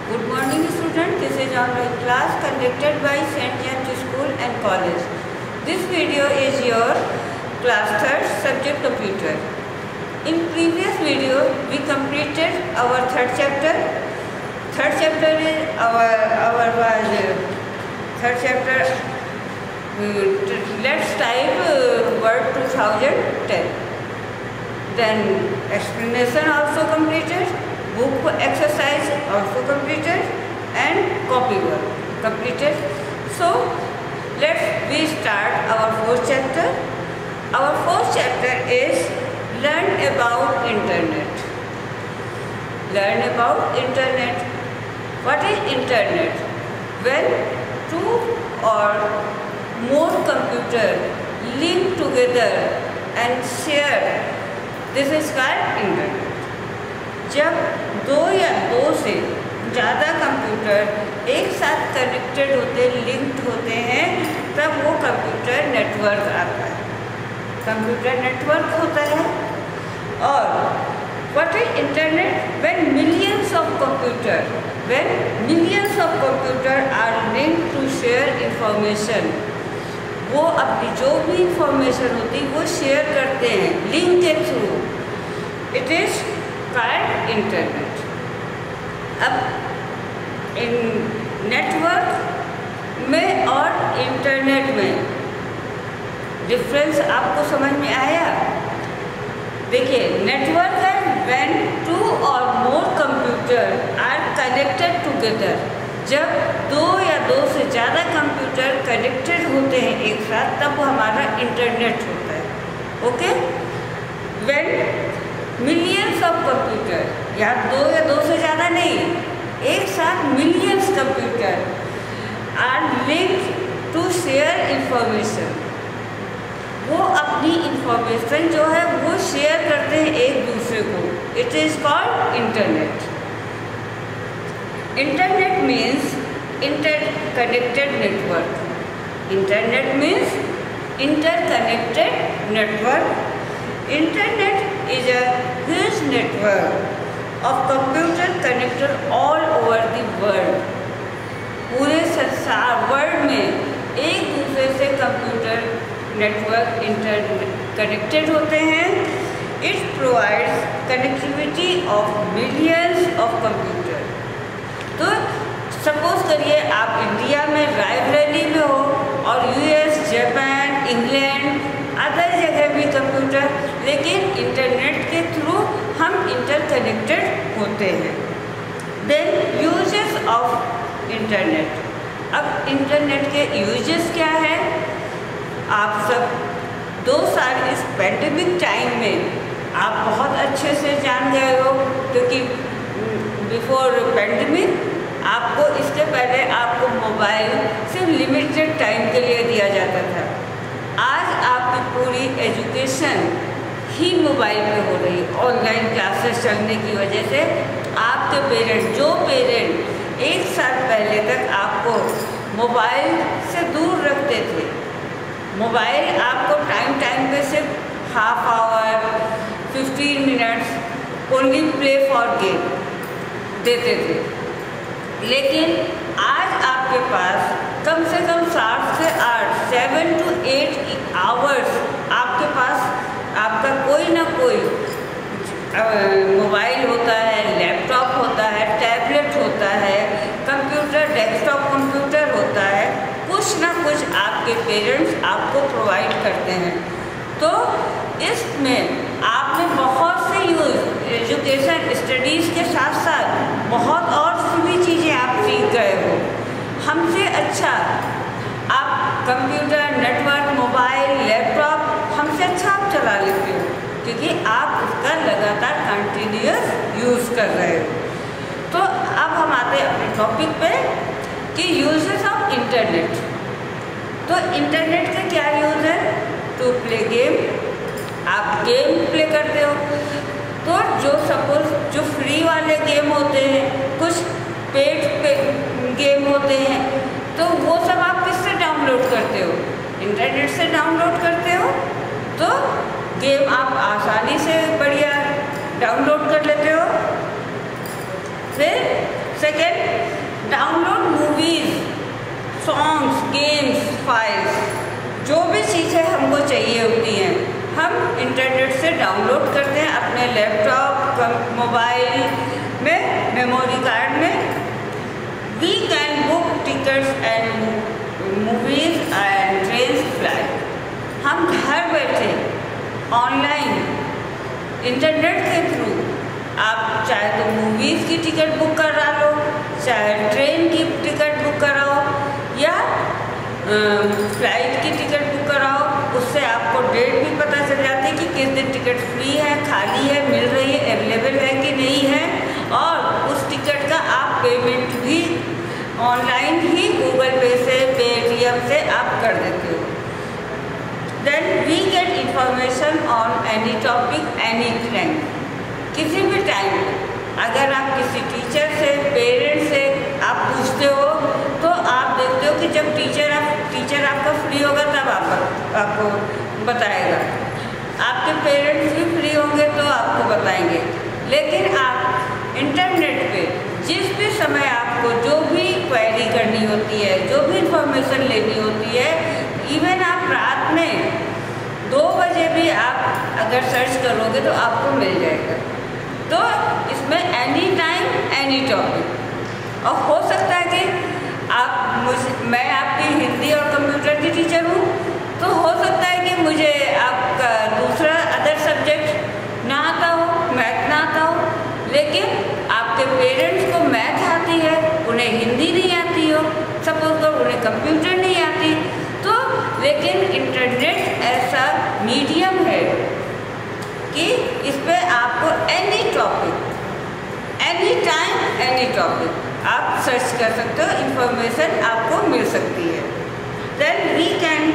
Good morning students, this is online class conducted by St. James School and College. This video is your class 3rd subject computer. In previous video we completed our third chapter. Third chapter is third chapter. Let's type word 2010. Then explanation also completed. Book exercise also completed and copy work completed. So we start our fourth chapter. Our fourth chapter is learn about internet. Learn about internet. What is internet? When two or more computers link together and share, this is called internet. जब दो या दो से ज़्यादा computer एक साथ connected होते linked होते हैं तब वो कंप्यूटर नेटवर्क आता है, कंप्यूटर नेटवर्क होता है। और what is internet? When millions of computer are linked to share information, वो अपनी जो भी इंफॉर्मेशन होती है वो शेयर करते हैं लिंक के थ्रू, इट इज़ इंटरनेट। अब इन नेटवर्क में और इंटरनेट में डिफरेंस आपको समझ में आया? देखिए, नेटवर्क है व्हेन टू और मोर कंप्यूटर आर कनेक्टेड टुगेदर, जब दो या दो से ज़्यादा कंप्यूटर कनेक्टेड होते हैं एक साथ तब वो हमारा इंटरनेट होता है। Okay, when millions of computer, या दो से ज़्यादा नहीं, एक साथ millions computer are linked to share information, वो अपनी इंफॉर्मेशन जो है वो शेयर करते हैं एक दूसरे को, it is called internet. Internet means interconnected network. Internet means interconnected network. Internet is a huge network of computer connected all over the world. पूरे संसार वर्ल्ड में एक दूसरे से कंप्यूटर नेटवर्क कनेक्टेड होते हैं। It provides connectivity of millions of computer. तो suppose करिए आप इंडिया में रायबरेली में हो और यूएस, जापान, इंग्लैंड, अदर जगह भी कंप्यूटर, लेकिन इंटरनेट के थ्रू हम इंटरकनेक्टेड होते हैं। Then uses of internet. अब इंटरनेट के यूजेस क्या है? आप सब 2 साल इस पैंडेमिक टाइम में आप बहुत अच्छे से जान गए हो, क्योंकि बिफोर पैंडेमिक आपको, इसके पहले आपको मोबाइल सिर्फ लिमिटेड टाइम के लिए दिया जाता था। आज आपकी पूरी एजुकेशन ही मोबाइल पे हो रही, ऑनलाइन क्लासेस चलने की वजह से। आपके जो पेरेंट 1 साल पहले तक आपको मोबाइल से दूर रखते थे, मोबाइल आपको टाइम पे सिर्फ half hour 15 minutes only play for game देते थे, लेकिन आज आपके पास कम से कम 7 to 8 आवर्स आपके पास आपका कोई ना कोई मोबाइल होता है, लैपटॉप होता है, टैबलेट होता है, कंप्यूटर, डेस्कटॉप कंप्यूटर होता है, कुछ ना कुछ आपके पेरेंट्स आपको प्रोवाइड करते हैं। तो इसमें आपने बहुत से एजुकेशन स्टडीज़ के साथ साथ बहुत और भी चीज़ें आप सीख गए हो। हमसे अच्छा आप कंप्यूटर, नेटवर्क, मोबाइल, लैपटॉप हमसे अच्छा आप चला लेते हो, क्योंकि आप उसका लगातार कंटिन्यूअस यूज़ कर रहे हो। तो अब हम आते हैं अपने टॉपिक पे कि यूजेस ऑफ इंटरनेट। तो इंटरनेट के क्या यूज़ है? टू प्ले गेम, आप गेम प्ले करते हो। तो जो फ्री वाले गेम होते हैं, कुछ पेड गेम होते हैं, तो वो सब आप किससे डाउनलोड करते हो? इंटरनेट से डाउनलोड करते हो। तो गेम आप आसानी से बढ़िया डाउनलोड कर लेते हो। फिर second, download movies, songs, games, files, जो भी चीज़ें हमको चाहिए होती हैं हम इंटरनेट से डाउनलोड करते हैं अपने लैपटॉप, मोबाइल में, मेमोरी कार्ड में। We can book tickets and movies and train flight. हम घर बैठे ऑनलाइन इंटरनेट के थ्रू आप चाहे तो मूवीज़ की टिकट बुक करा लो, चाहे ट्रेन की टिकट बुक कराओ या फ्लाइट की टिकट बुक कराओ। उससे आपको डेट भी पता चल जाती है कि किस दिन टिकट फ्री है, खाली है, मिल रही है, अवेलेबल है कि नहीं है, और उस टिकट का आप पेमेंट भी ऑनलाइन ही गूगल पे से, पेटीएम से आप कर देते हो। Then we get information on any topic any time. किसी भी टाइम अगर आप किसी टीचर से, पेरेंट्स से आप पूछते हो तो आप देखते हो कि जब टीचर आपका फ्री होगा तब आपको बताएगा, आपके पेरेंट्स भी फ्री होंगे तो आपको बताएंगे। लेकिन आप इंटरनेट पे जिस भी समय आपको जो भी क्वेरी करनी होती है, जो भी इंफॉर्मेशन लेनी होती है, इवन आप रात में 2 बजे भी आप अगर सर्च करोगे तो आपको मिल जाएगा। तो इसमें एनी टाइम एनी टॉपिक। और हो सकता है कि मैं आपकी हिंदी और कंप्यूटर की टीचर हूँ, तो हो सकता है कि मुझे आपका दूसरा अदर सब्जेक्ट ना आता हो, मैथ ना आता हो, लेकिन आपके पेरेंट्स को मैथ आती है, उन्हें हिंदी नहीं आती हो, सपोज करो उन्हें कंप्यूटर नहीं आती, तो लेकिन इंटरनेट ऐसा मीडियम है कि इस पर आपको any topic, any time any topic आप सर्च कर सकते हो, इंफॉर्मेशन आपको मिल सकती है। Then we can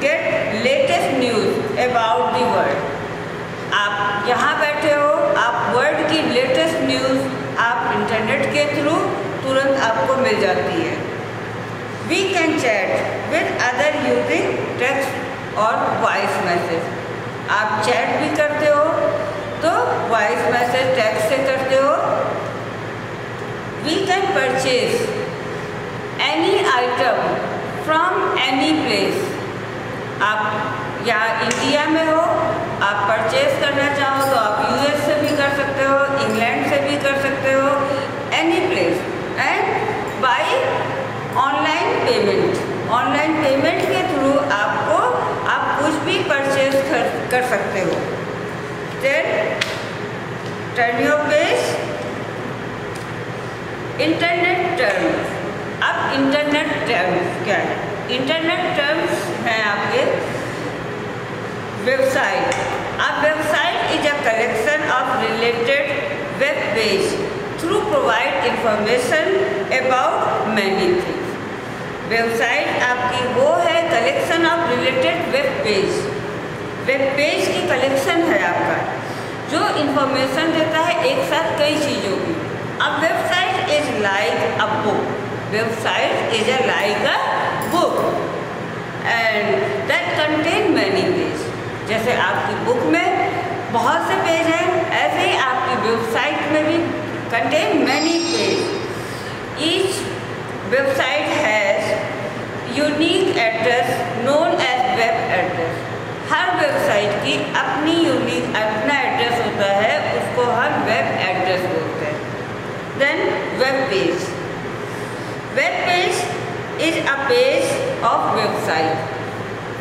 get latest news about the world. आप यहाँ बैठे हो, आप वर्ल्ड की लेटेस्ट न्यूज़ आप इंटरनेट के थ्रू तुरंत आपको मिल जाती है। We can chat with other using text और वॉइस मैसेज। आप चैट भी करते हो तो वॉइस मैसेज टेक्स्ट से करते हो। We can purchase any item from any place. आप यहाँ इंडिया में हो, आप परचेज करना चाहो तो आप यूएस से भी कर सकते हो, इंग्लैंड से भी कर सकते हो, any place, and buy online payment. Online payment के थ्रू आप कुछ भी परचेज कर सकते हो। Then turn your page. Internet terms. अब इंटरनेट टर्म्स क्या है? इंटरनेट टर्म्स हैं आपके वेबसाइट। अब website is a collection of related web page through provide information about many things. Website आपकी वो है collection of related web page. Web page की कलेक्शन है आपका जो इंफॉर्मेशन देता है एक साथ कई चीज़ों की। अब website is like a book. Website is like a book and that contain many page. जैसे आपकी बुक में बहुत से पेज हैं, ऐसे ही आपकी वेबसाइट में भी contain many page. Each website has unique address known as web address. हर वेबसाइट की अपनी यूनिक अपना एड्रेस होता है, उसको हम वेब एड्रेस बोलते हैं। Then web page. Web page is a page of website.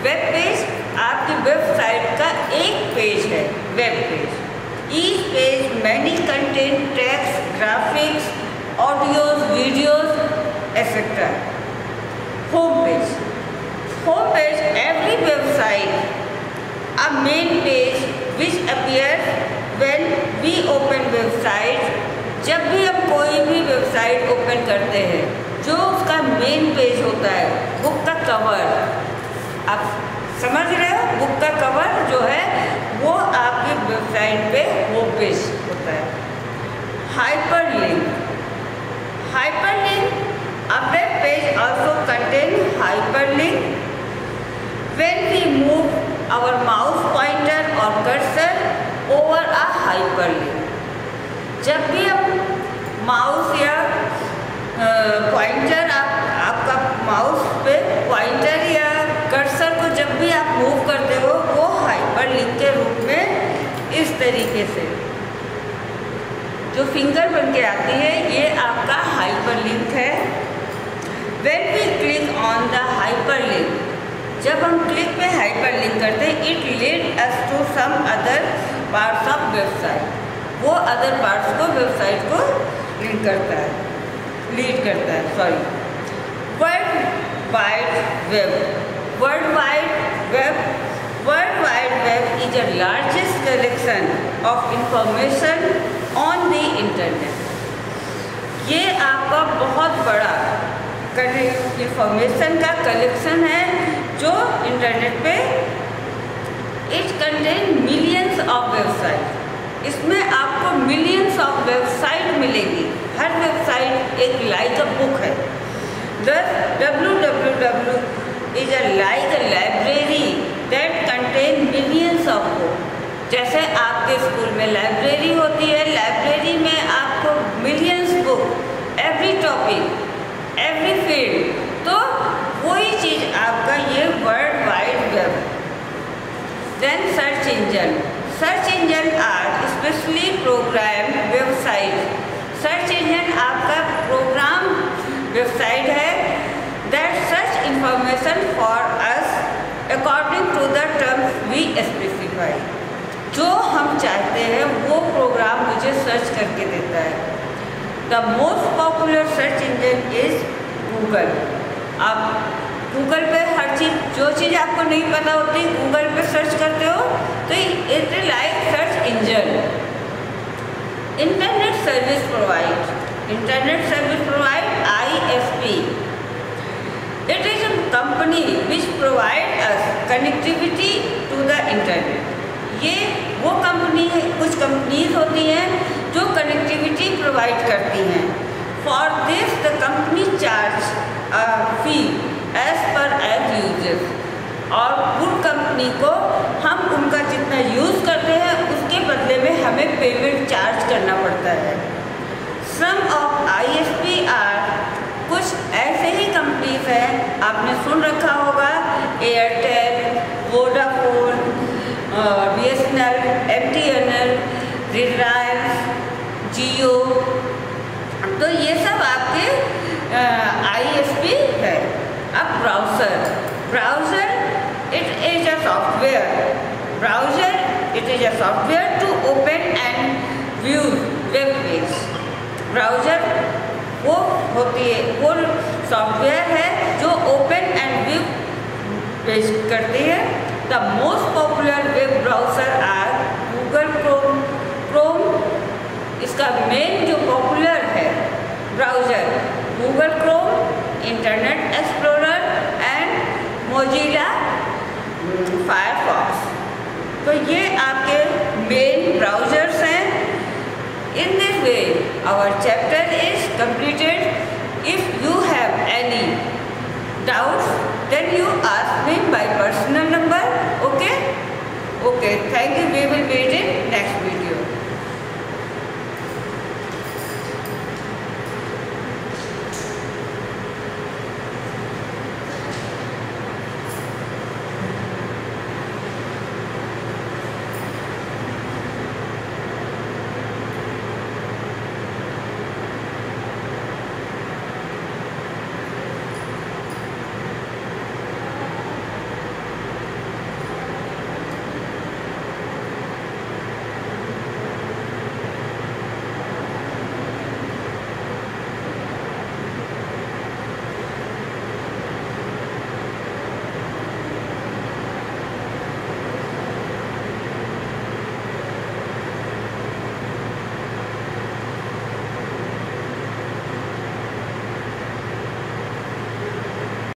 Web page आपकी वेबसाइट का एक पेज है, web page. Each page many content, text, graphics, audios, videos etcetera. Home page. Home page every website a main page which appears when we open website। जब भी हम कोई भी website open करते हैं, जो उसका मेन पेज होता है, बुक का कवर, आप समझ रहे हो, बुक का कवर जो है वो आपकी वेबसाइट पे वो पेज होता है। Hyperlink. Hyperlink a web page also contain hyperlink when we move our mouse pointer or cursor over a hyperlink। जब भी हम माउस या पॉइंटर आपका माउस पे पॉइंटर या कर्सर को जब भी आप मूव करते हो वो हाइपरलिंक के रूप में इस तरीके से जो फिंगर बन के आती है ये आपका हाइपरलिंक है। When we click on the hyperlink, जब हम क्लिक पे हाइपरलिंक करते हैं it lead us to some other parts of website, वो अदर पार्ट्स को वेबसाइट को लीड करता है world wide web is a largest collection of information on the internet. ये आपका बहुत बड़ा इंफॉर्मेशन का कलेक्शन है जो इंटरनेट पे it contain millions of website. इसमें आपको मिलियंस ऑफ वेबसाइट मिलेगी, हर वेबसाइट एक लाइक अ बुक है। www is a like a library that contain millions of book. जैसे आपके स्कूल में लाइब्रेरी होती है, लाइब्रेरी में आपको millions book, every topic, every field, तो वही चीज़ आपका ये world wide web. Then search engine are specially program website. Search engine आपका प्रोग्राम वेबसाइट है that search information for us according to the terms we specify. जो हम चाहते हैं वो प्रोग्राम मुझे सर्च करके देता है। The most popular search engine is Google. आप गूगल पे हर चीज़, जो चीज़ आपको नहीं पता होती गूगल पे सर्च करते हो तो it like search engine. Internet service provide ISP। It is a company which provide us connectivity to the internet. ये वो कंपनी है, कुछ कंपनीज होती हैं जो कनेक्टिविटी प्रोवाइड करती हैं। For this the company charge fee as per as uses. और गुड कंपनी को हम उनका जितना यूज़ करते हैं उसके बदले में हमें पेमेंट चार्ज करना पड़ता है। सम ऑफ ISP आर, कुछ ऐसे ही कंपनीज हैं, आपने सुन रखा होगा Airtel, Vodafone, BSNL, MTNL, Reliance, Jio, तो ये सब आपके ISP है। अब browser it is a software to open and view web page. Browser वो होती है, वो सॉफ्टवेयर है जो ओपन एंड व्यू पेज करती है। The most popular web browser are Google Chrome. इसका मेन जो पॉपुलर है browser Google Chrome, internet explorer and Mozilla Firefox. तो ये आपके मेन ब्राउज़र्स हैं। In this way, our chapter is completed. If you have any doubts, then you ask me by personal number. Okay? Okay. Thank you. We will meet